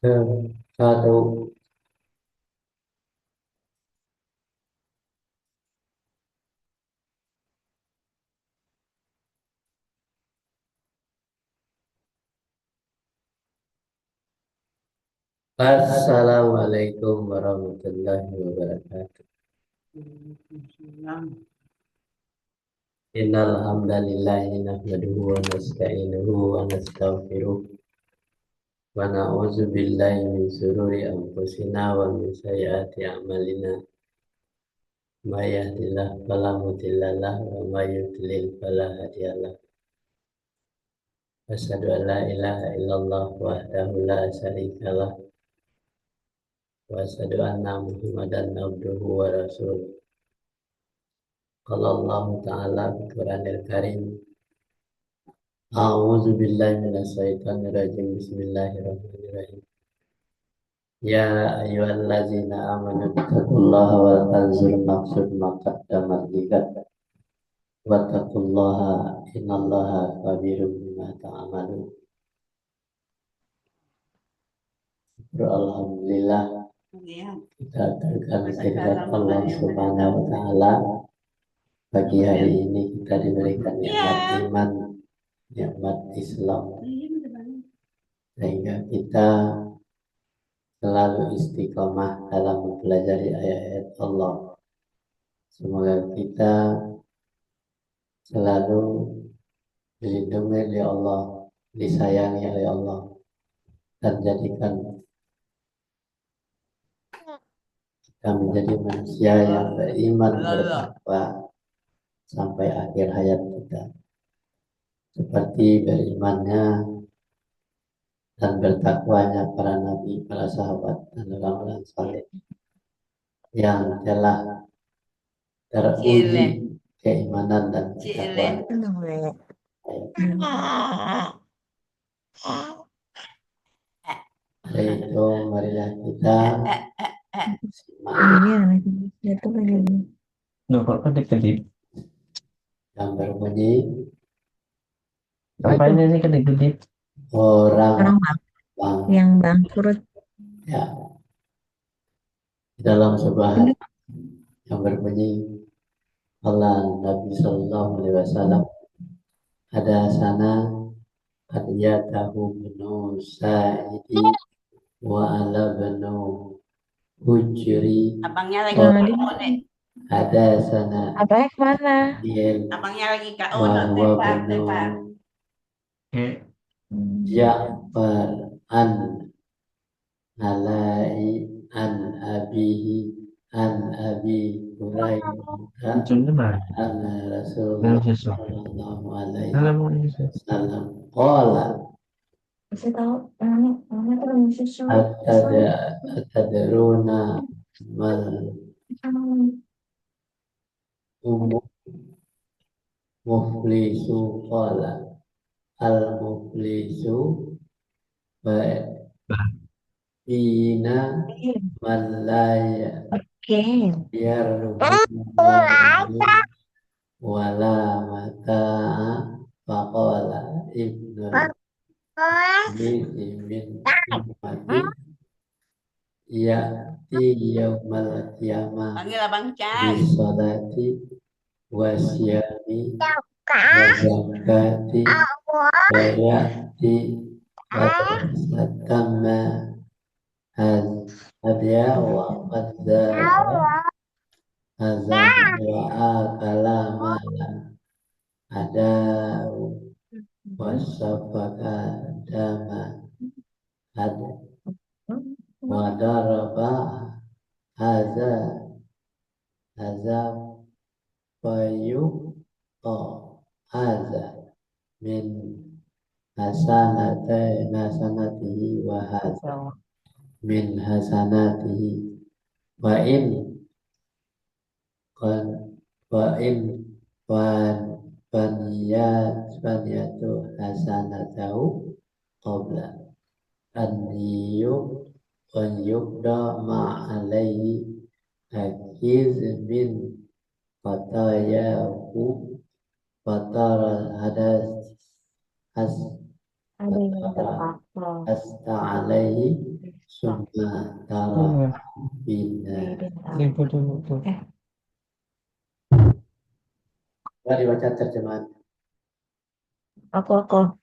Satu. Assalamualaikum warahmatullahi wabarakatuh. Innal hamdalillahi nahmaduhu wa nasta'inuhu wa nastaghfiruh wa na'udzu billahi min shururi anfusina wa min sayyiati a'malina. May yahdihillahu fala mudilla lahu wa may yudlil fala hadiya lahu. Asyhadu an la ilaha illallah wahdahu la syarika lah wa asyhadu anna Muhammadan abduhu wa rasuluh. Qala Allah Ta'ala fi Qur'anil Karim. A'udzu billahi minasy syaithanir rajim. Bismillahirrahmanirrahim. Ya ayyuhallazina amanu taqullaha wa tanzur nafsun ma qaddamat lighad. Wattaqullaha innallaha khabirum bima ta'malun. Alhamdulillah, kita aturkan kehadirat Allah Subhanahu wa taala. Pagi hari ini kita diberikan nikmat iman, nikmat Islam, sehingga kita selalu istiqomah dalam mempelajari ayat-ayat Allah. Semoga kita selalu dilindungi oleh Allah, disayangi oleh Allah, dan jadikan kita menjadi manusia yang beriman, bertakwa sampai akhir hayat kita, seperti berimannya dan bertakwanya para nabi, para sahabat, dan orang-orang saleh yang telah teruji keimanan dan ketakwaan. Hari itu marilah kita simak yang berbunyi, Apa ini sih kedip-kedip? orang Yang bangkrut. ya, dalam sebuah hadis yang berbunyi, Allah Nabi Sallallahu Alaihi Wasallam, ada sana tahu benu Sa'idi wa ala benu Hujri. Abangnya lagi Ada sana Abang mana? abangnya lagi bahwa benu Ja'far an Alai an Abihi an Abi Hurairah anna Rasulullah sallallahu alaihi wasallam qala Saya tahu namanya tuh Susu. atadruna mal muflisu qala al muflisu ba'ina man la Oke. yarhu wala mata'a faqala ibnu bin ummati ya'ti yaumal qiyamah panggil abang Cai. bisolati wasyami wazakati wayati wasatamma hadya wa qadzara hazan wa akala malam ada wasafaka dama ada wadaraba haza fayuq haza min hasanatihi wa haza min hasanatihi wa in kan wa in faniyatu hasanatahu qabla an yubda ma'alaihi akiz min fatayahu fatara hadas Ada yang terpapar. hasta alaihi Summa tara bina. Bin Taufik. Dulu tuh. Coba dibaca terjemahan. Aku.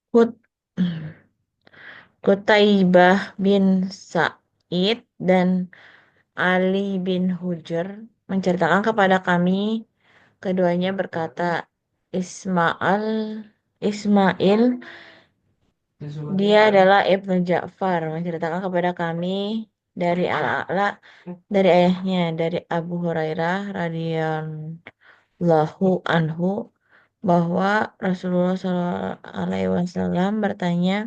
Kut Kutaibah bin Sa'id dan Ali bin Hujr menceritakan kepada kami, keduanya berkata, Ismail Ismail dia adalah Ibnu Ja'far menceritakan kepada kami dari Al-A'la dari ayahnya dari Abu Hurairah radhiyallahu anhu bahwa Rasulullah SAW bertanya,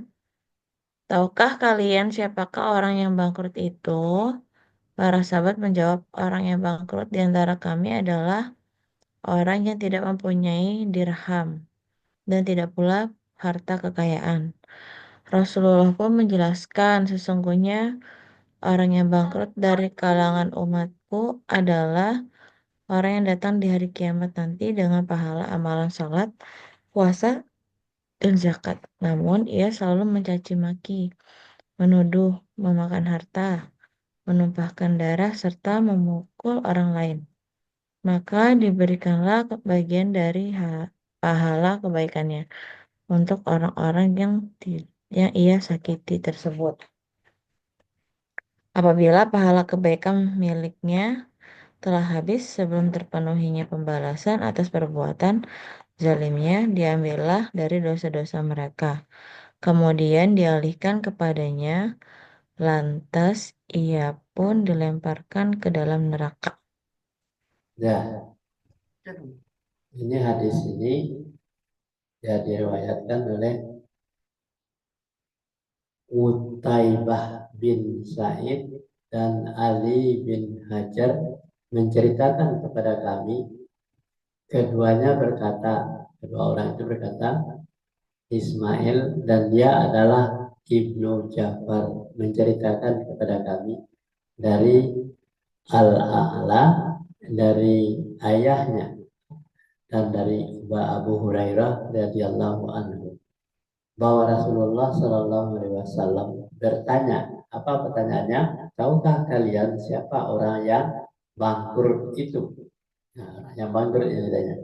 tahukah kalian siapakah orang yang bangkrut itu? Para sahabat menjawab, orang yang bangkrut di antara kami adalah orang yang tidak mempunyai dirham dan tidak pula harta kekayaan. Rasulullah pun menjelaskan, sesungguhnya orang yang bangkrut dari kalangan umatku adalah orang yang datang di hari kiamat nanti dengan pahala amalan salat, puasa, dan zakat. Namun ia selalu mencaci maki, menuduh, memakan harta, menumpahkan darah, serta memukul orang lain. Maka diberikanlah bagian dari pahala kebaikannya untuk orang-orang yang ia sakiti tersebut. Apabila pahala kebaikan miliknya telah habis sebelum terpenuhinya pembalasan atas perbuatan zalimnya, diambillah dari dosa-dosa mereka. Kemudian dialihkan kepadanya, lantas ia pun dilemparkan ke dalam neraka. Ya, ini hadis ini ya diriwayatkan oleh Utaibah bin Sa'id dan Ali bin Hajar menceritakan kepada kami, kedua orang itu berkata, Ismail dan dia adalah Ibnu Ja'far menceritakan kepada kami dari Al-A'la, dari ayahnya dan dari Abu Hurairah radhiyallahu anhu, bahwa Rasulullah Shallallahu Alaihi Wasallam bertanya, apa pertanyaannya? Tahukah kalian siapa orang yang bangkrut itu? Nah, orang yang bangkrut ini tanya.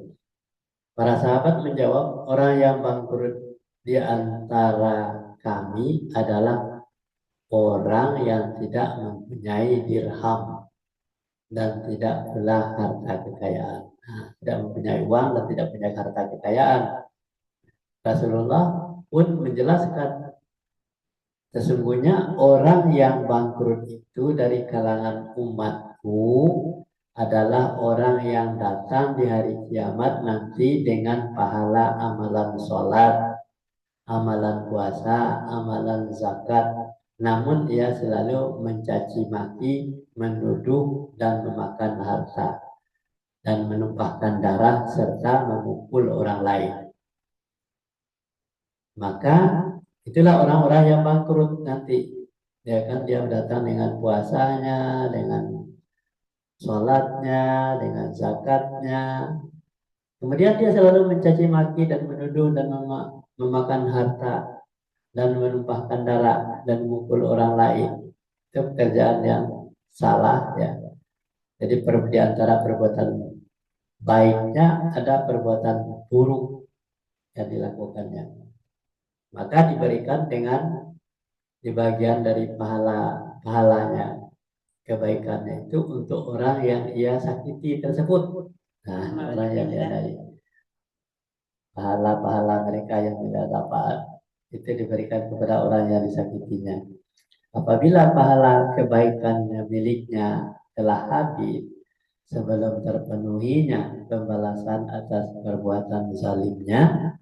Para sahabat menjawab, orang yang bangkrut di antara kami adalah orang yang tidak mempunyai dirham dan tidak pula harta kekayaan. Nah, tidak mempunyai uang dan tidak punya harta kekayaan. Rasulullah pun menjelaskan, sesungguhnya orang yang bangkrut itu dari kalangan umatku adalah orang yang datang di hari kiamat nanti dengan pahala amalan sholat, amalan puasa, amalan zakat. Namun ia selalu mencaci maki, menuduh dan memakan harta dan menumpahkan darah serta memukul orang lain. Maka itulah orang-orang yang bangkrut nanti. Ya kan, dia datang dengan puasanya, dengan sholatnya, dengan zakatnya. Kemudian dia selalu mencaci maki dan menuduh dan memakan harta dan menumpahkan darah dan memukul orang lain. Itu pekerjaan yang salah ya. Jadi di antara perbuatan baiknya ada perbuatan buruk yang dilakukannya. Maka diberikan dengan di bagian dari pahalanya, kebaikannya itu untuk orang yang ia sakiti tersebut. Nah, orang yang dia dari pahala-pahala mereka yang tidak dapat itu diberikan kepada orang yang disakitinya. Apabila pahala kebaikannya miliknya telah habis sebelum terpenuhinya pembalasan atas perbuatan zalimnya,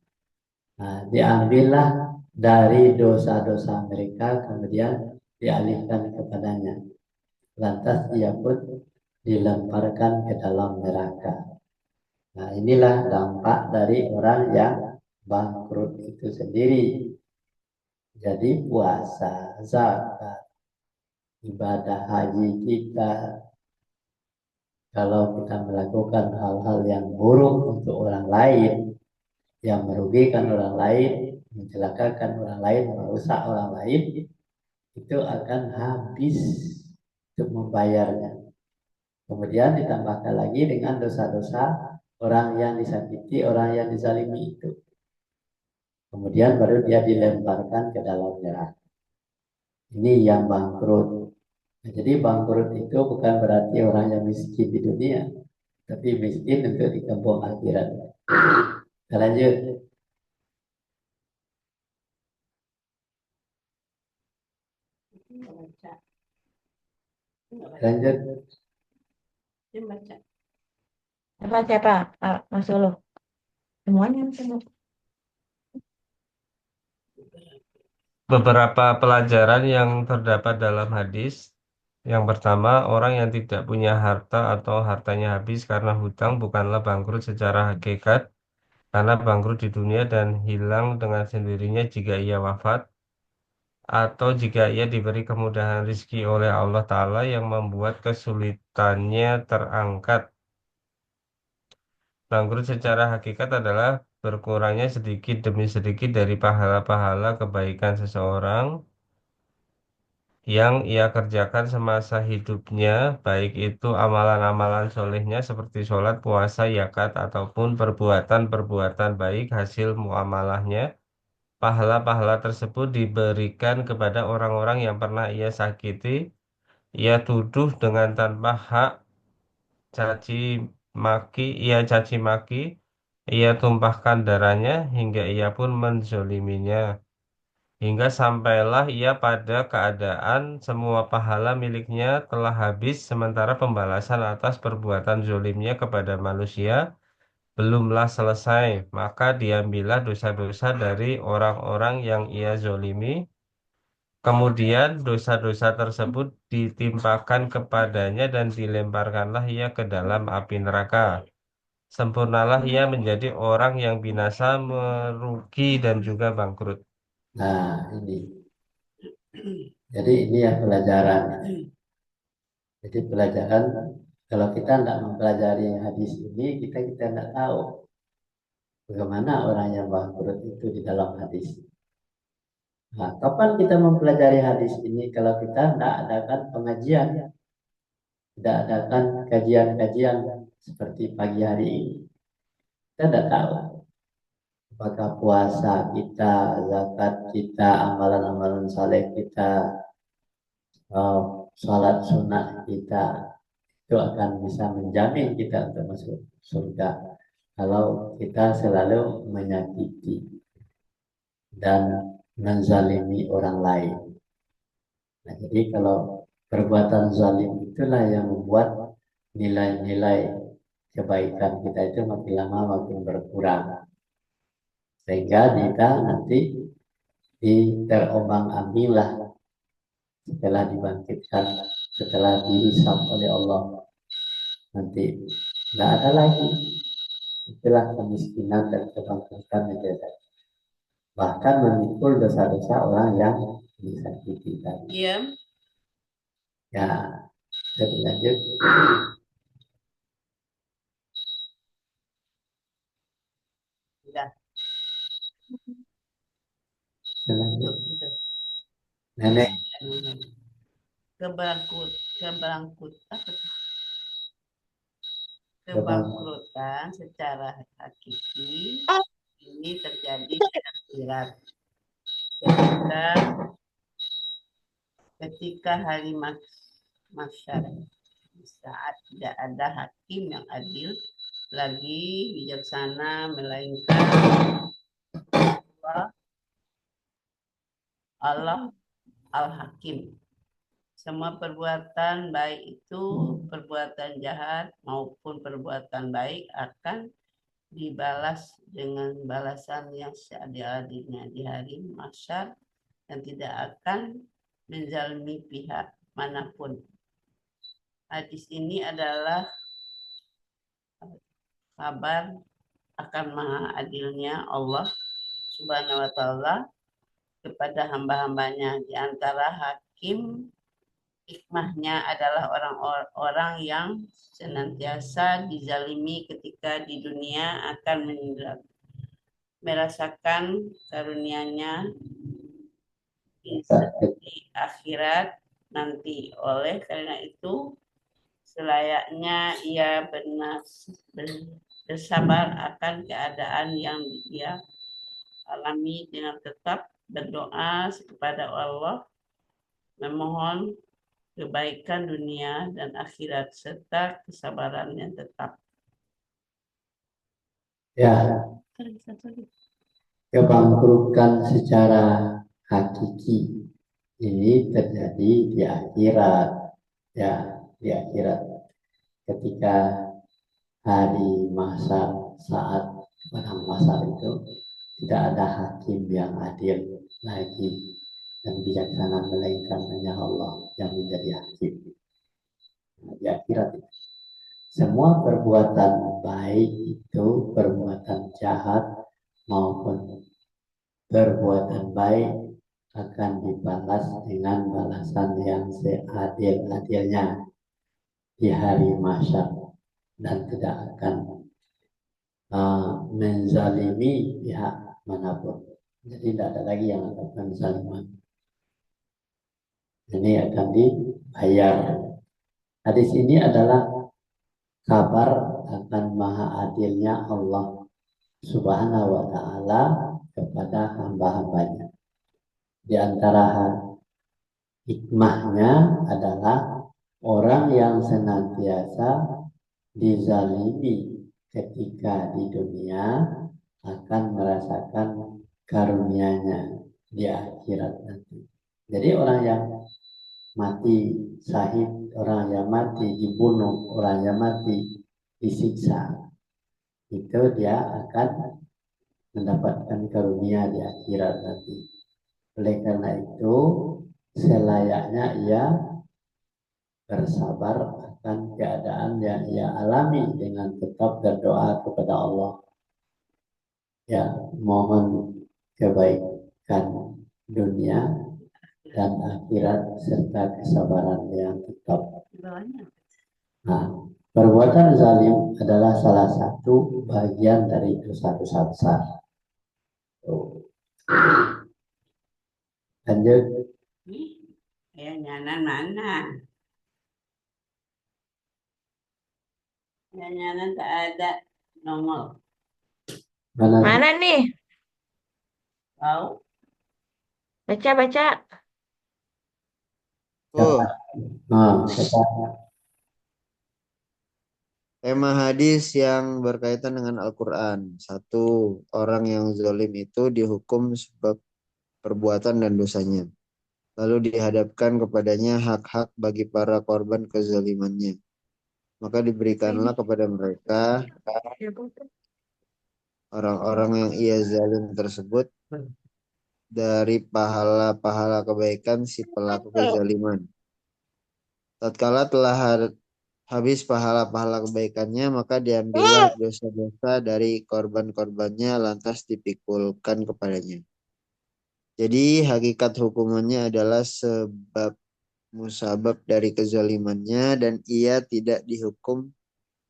nah, diambillah dari dosa-dosa mereka kemudian dialihkan kepadanya. Lantas ia pun dilemparkan ke dalam neraka. Nah, inilah dampak dari orang yang bangkrut itu sendiri. Jadi puasa, zakat, ibadah haji kita, kalau kita melakukan hal-hal yang buruk untuk orang lain, yang merugikan orang lain, mencelakakan orang lain, merusak orang lain, itu akan habis untuk membayarnya. Kemudian ditambahkan lagi dengan dosa-dosa orang yang disakiti, orang yang dizalimi itu. Kemudian baru dia dilemparkan ke dalam neraka. Ini yang bangkrut. Nah, jadi bangkrut itu bukan berarti orang yang miskin di dunia, tapi miskin untuk di kampung akhirat. Kita lanjut. Lanjut. Siapa? Mas Solo. Semuanya semua. Beberapa pelajaran yang terdapat dalam hadis. Yang pertama, orang yang tidak punya harta atau hartanya habis karena hutang bukanlah bangkrut secara hakikat, karena bangkrut di dunia dan hilang dengan sendirinya jika ia wafat, atau jika ia diberi kemudahan rizki oleh Allah Ta'ala yang membuat kesulitannya terangkat. Bangkrut secara hakikat adalah berkurangnya sedikit demi sedikit dari pahala-pahala kebaikan seseorang yang ia kerjakan semasa hidupnya, baik itu amalan-amalan solehnya seperti sholat, puasa, zakat, ataupun perbuatan-perbuatan baik hasil muamalahnya. Pahala-pahala tersebut diberikan kepada orang-orang yang pernah ia sakiti, ia tuduh dengan tanpa hak, caci caci maki, ia tumpahkan darahnya hingga ia pun menzoliminya. Hingga sampailah ia pada keadaan semua pahala miliknya telah habis, sementara pembalasan atas perbuatan zolimnya kepada manusia belumlah selesai. Maka diambillah dosa-dosa dari orang-orang yang ia zolimi. Kemudian dosa-dosa tersebut ditimpakan kepadanya dan dilemparkanlah ia ke dalam api neraka. Sempurnalah ia menjadi orang yang binasa, merugi dan juga bangkrut. Nah, ini. Jadi ini ya pelajaran. Jadi pelajaran, kalau kita tidak mempelajari hadis ini, kita tidak tahu bagaimana orang yang bangkrut itu di dalam hadis. Nah, kapan kita mempelajari hadis ini kalau kita tidak adakan pengajian, tidak adakan kajian-kajian seperti pagi hari ini? Kita tidak tahu apakah puasa kita, zakat kita, amalan-amalan saleh kita, salat sunnah kita, itu akan bisa menjamin kita untuk masuk surga kalau kita selalu menyakiti dan menzalimi orang lain. Nah, jadi kalau perbuatan zalim itulah yang membuat nilai-nilai kebaikan kita itu makin lama makin berkurang, sehingga kita nanti terombang-ambing lah setelah dibangkitkan, setelah dihisab oleh Allah, nanti nggak ada lagi istilah kemiskinan dan kebangkrutan itu, bahkan memikul dosa-dosa orang yang disakiti tadi. Iya. Ya, jadi lanjut. Sudah. Selanjut. Itu. Nenek. Kebangkrutan secara hakiki ini terjadi di akhirat ketika hari mahsyar, saat tidak ada hakim yang adil lagi bijaksana melainkan Allah Al-Hakim. Semua perbuatan baik itu, perbuatan jahat maupun perbuatan baik akan dibalas dengan balasan yang seadil-adilnya di hari mahsyar dan tidak akan menzalimi pihak manapun. Hadis ini adalah kabar akan maha adilnya Allah Subhanahu wa Ta'ala kepada hamba-hambanya. Di antara hakim, hikmahnya adalah orang-orang yang senantiasa dizalimi ketika di dunia akan merasakan karunia-Nya di akhirat nanti. Oleh karena itu, selayaknya ia bersabar akan keadaan yang dia alami dengan tetap berdoa kepada Allah, memohon kebaikan dunia dan akhirat serta kesabaran yang tetap. Ya, kebangkrutan secara hakiki ini terjadi di akhirat. Ya, di akhirat. Ketika hari masa saat pada masa itu tidak ada hakim yang adil lagi dan bijaksana, melainkan hanya Allah yang menjadi hakim. Di akhirat itu semua perbuatan baik itu, perbuatan jahat maupun perbuatan baik akan dibalas dengan balasan yang seadil-adilnya di hari mahsyar dan tidak akan menzalimi pihak manapun. Jadi tidak ada lagi yang akan zaliman. Ini akan dibayar. Hadis ini adalah kabar akan maha adilnya Allah Subhanahu wa ta'ala kepada hamba-hambanya. Di antara hikmahnya adalah orang yang senantiasa dizalimi ketika di dunia akan merasakan karunia-Nya di akhirat nanti. Jadi orang yang mati syahid, orang yang mati dibunuh, orang yang mati disiksa, itu dia akan mendapatkan karunia di akhirat nanti. Oleh karena itu, selayaknya ia bersabar akan keadaan yang ia alami dengan tetap berdoa kepada Allah. Ya, mohon kebaikan dunia dan akhirat serta kesabaran yang tetap. Nah, perbuatan zalim adalah salah satu bagian dari dosa-dosa besar. Lanjut. Nyanan mana? Nyanan tak ada nongol. Mana nih? Tahu? Baca. Tema hadis yang berkaitan dengan Al-Quran. 1. Orang yang zalim itu dihukum sebab perbuatan dan dosanya. Lalu dihadapkan kepadanya hak-hak bagi para korban kezalimannya. Maka diberikanlah kepada mereka orang-orang yang ia zalim tersebut dari pahala-pahala kebaikan si pelaku kezaliman. Tatkala telah habis pahala-pahala kebaikannya, maka diambillah dosa-dosa dari korban-korbannya lantas dipikulkan kepadanya. Jadi hakikat hukumannya adalah sebab musabab dari kezalimannya dan ia tidak dihukum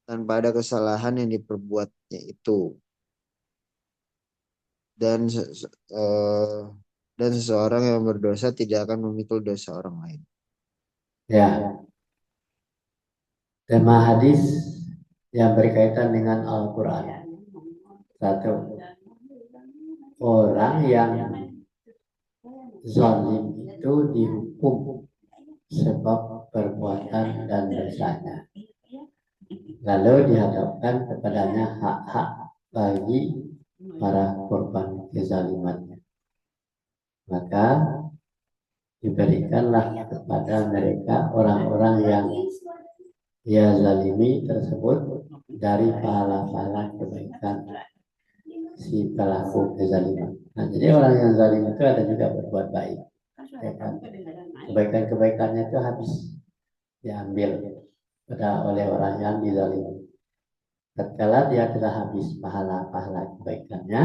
tanpa ada kesalahan yang diperbuatnya itu. Dan seseorang yang berdosa tidak akan memikul dosa orang lain. Ya. Tema hadis yang berkaitan dengan Al-Quran. 1. Orang yang zalim itu dihukum sebab perbuatan dan dosanya. Lalu dihadapkan kepadanya hak-hak bagi para korban kezalimannya. Maka diberikanlah kepada mereka orang-orang yang ia zalimi tersebut dari pahala-pahala kebaikan si pelaku kezaliman. Nah, jadi orang yang zalim itu ada juga berbuat baik. Ya kan? Kebaikan-kebaikannya itu habis diambil oleh orang yang dizalimi. Tatkala dia telah habis pahala-pahala kebaikannya,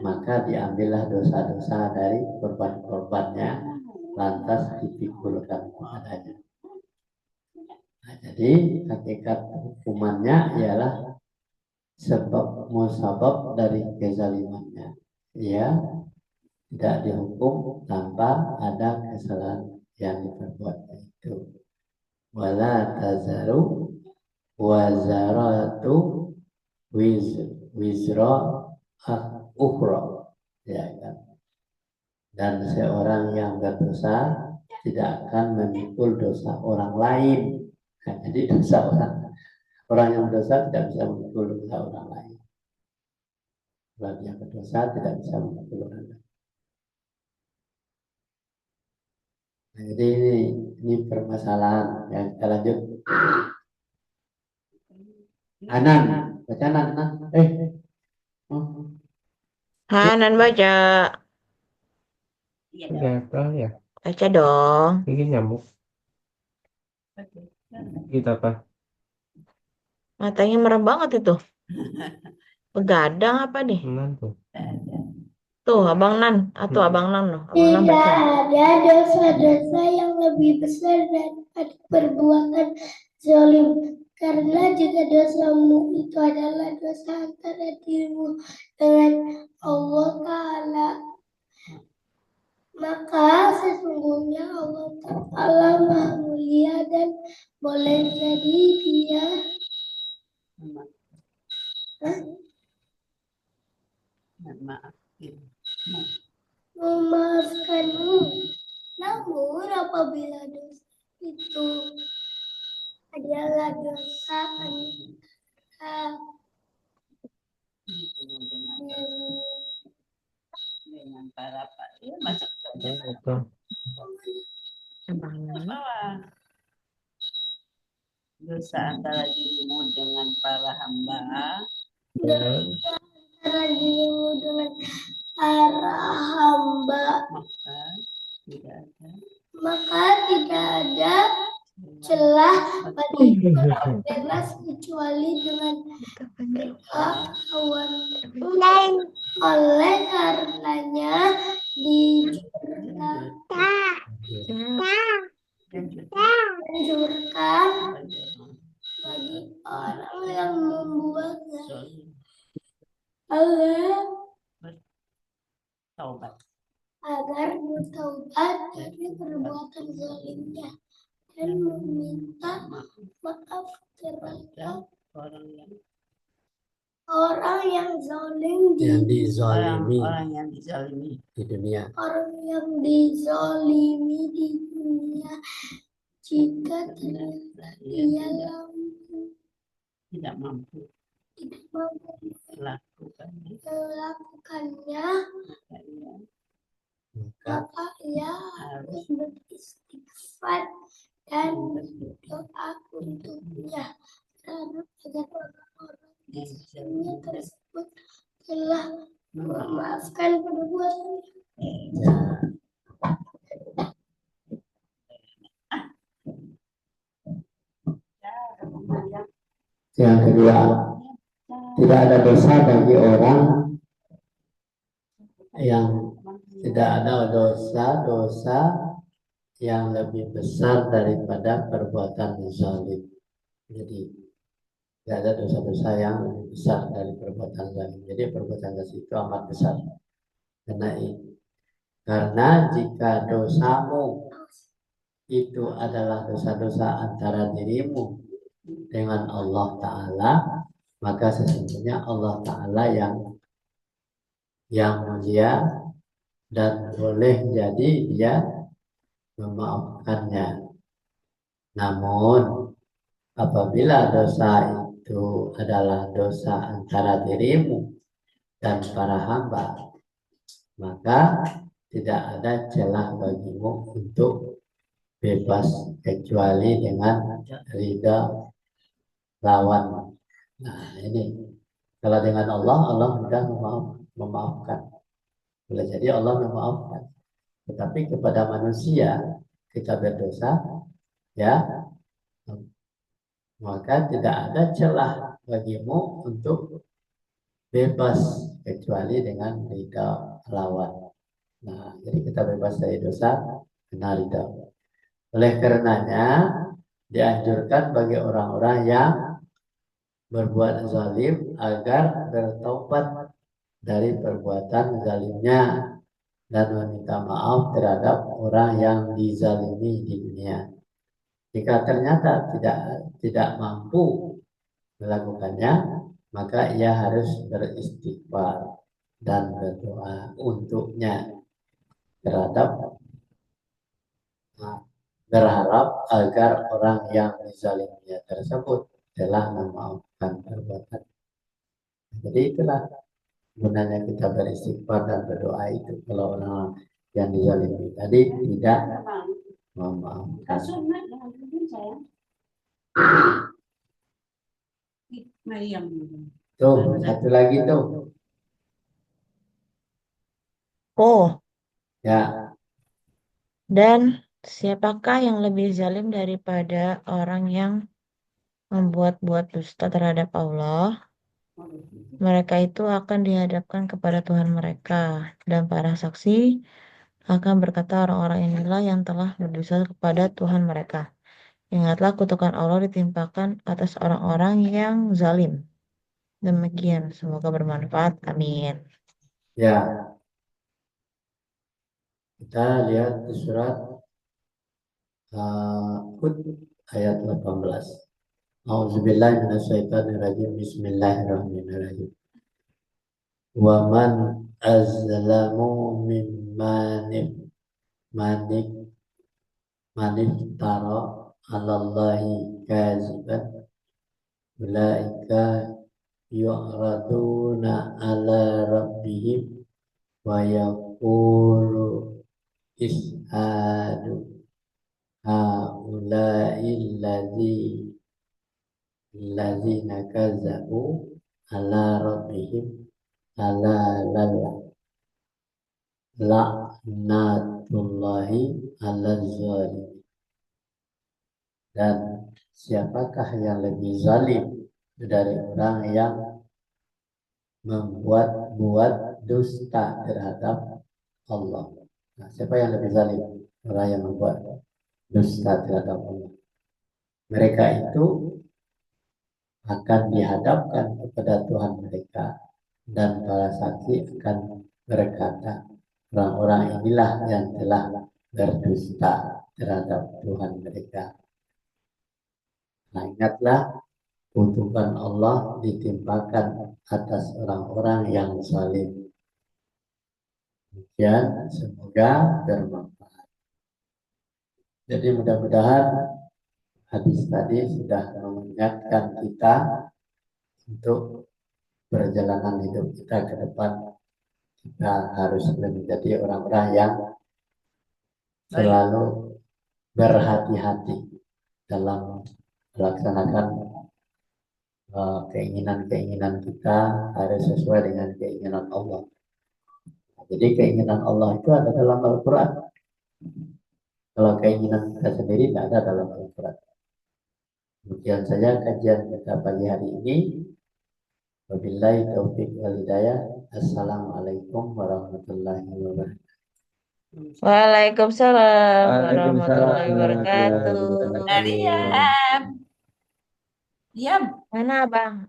maka diambillah dosa-dosa dari korban-korbannya lantas dipikulkan kepadanya. Nah, jadi hakikat hukumannya ialah sebab musabab dari kezalimannya. Ia tidak dihukum tanpa ada kesalahan yang diperbuatnya itu. Wala tazaru wazaratu wizra ukhra, ya kan? Dan seorang yang berdosa tidak akan memikul dosa orang lain. Nah, jadi dosa orang yang berdosa tidak bisa memikul dosa orang lain. Orang yang berdosa tidak bisa memikul orang lain. Nah, jadi ini permasalahan yang kita lanjut. Anan, baca Anan. Oh. Hanan baca. Iya dong. Gatal ya. Baca dong. Ini nyamuk. Kita apa? Matanya merah banget itu. Begadang apa nih? Nan tuh. Tuh, Abang Nan. Atau Abang Nan loh. Abang Nan baca. Tidak ada dosa-dosa yang lebih besar daripada perbuatan zalim. Karena jika dosamu itu adalah dosa antara dirimu dengan Allah Ta'ala, maka sesungguhnya Allah Ta'ala Maha Mulia dan boleh jadi Dia memaafkanmu. Namun apabila dosa itu adalah dosa antara dengan para pak, ya masuk Betul. Abang Nan. dosa antara dirimu dengan para hamba, antara dirimu dengan para hamba, maka tidak ada celah bagi orang bebas kecuali dengan ketahuan. Oleh karenanya dianjurkan bagi orang yang membuat taubat. agar bertaubat dari perbuatan zalimnya dan meminta maaf terhadap orang yang zalim Yang dizalimi Orang yang dizalimi di dunia. orang yang dizalimi di dunia jika ternyata dia tidak mampu melakukannya, maka ia harus beristighfar dan berdoa untuknya agar orang-orang di dunia tersebut telah memaafkan perbuatannya. Yang kedua, tidak ada dosa bagi orang yang tidak ada dosa yang lebih besar daripada perbuatan zalim. Jadi tidak ada dosa-dosa yang lebih besar dari perbuatan zalim. Jadi perbuatan zalim itu amat besar. Karena jika dosamu itu adalah dosa-dosa antara dirimu dengan Allah Ta'ala, maka sesungguhnya Allah Ta'ala yang mulia dan boleh jadi dia memaafkannya. Namun apabila dosa itu adalah dosa antara dirimu dan para hamba, maka tidak ada celah bagimu untuk bebas kecuali dengan ridha lawan. Nah ini, kalau dengan Allah mudah memaafkan. Boleh jadi Allah memaafkan. Tetapi kepada manusia kita berdosa, ya, maka tidak ada celah bagimu untuk bebas kecuali dengan ridha lawan. Nah, jadi kita bebas dari dosa kena ridha. Oleh karenanya dianjurkan bagi orang-orang yang berbuat zalim agar bertaubat dari perbuatan zalimnya dan meminta maaf terhadap orang yang dizalimi di dunia. Jika ternyata tidak mampu melakukannya, maka ia harus beristighfar dan berdoa untuknya terhadap berharap agar orang yang dizaliminya tersebut telah memaafkan perbuatan. Jadi itulah gunanya kita beristighfar dan berdoa itu kalau orang yang dizalimi tadi tidak memaafkan. Tuh, satu lagi tuh. Oh, Ya, dan siapakah yang lebih zalim daripada orang yang membuat-buat dusta terhadap Allah? Mereka itu akan dihadapkan kepada Tuhan mereka, dan para saksi akan berkata, orang-orang inilah yang telah berdosa kepada Tuhan mereka. Ingatlah kutukan Allah ditimpakan atas orang-orang yang zalim. Demikian, semoga bermanfaat. Amin. ya. Kita lihat di surat Hud ayat 18. A'udzubillahi minasyaitonirrajim. Bismillahirrahmanirrahim. Wa man azlamu mimman maniftara 'alallahi kaziban ulaika yu'raduna 'ala rabbihim wa yaqulu ishadu haula'il ladzina kazabu 'ala rabbihim ala la'natullahi 'alal zalimin. Dan siapakah yang lebih zalim dari orang yang membuat dusta terhadap Allah? Nah, siapa yang lebih zalim? Orang yang membuat dusta terhadap Allah. Mereka itu akan dihadapkan kepada Tuhan mereka, dan para saksi akan berkata, orang-orang inilah yang telah berdusta terhadap Tuhan mereka. Nah, ingatlah, kutukan Allah ditimpakan atas orang-orang yang zalim. Demikian, semoga bermanfaat. Jadi mudah-mudahan hadis tadi sudah mengingatkan kita untuk perjalanan hidup kita ke depan. Kita harus menjadi orang-orang yang selalu berhati-hati dalam melaksanakan keinginan-keinginan kita harus sesuai dengan keinginan Allah. Jadi keinginan Allah itu ada dalam Al-Quran. Kalau keinginan kita sendiri tidak ada dalam Al-Quran. Demikian saja kajian kita pagi hari ini. Wabillahi taufiq wal hidayah. Assalamualaikum warahmatullahi wabarakatuh. Waalaikumsalam warahmatullahi Waalaikumsalam wabarakatuh. warahmatullahi wabarakatuh. Diam. Mana, Bang?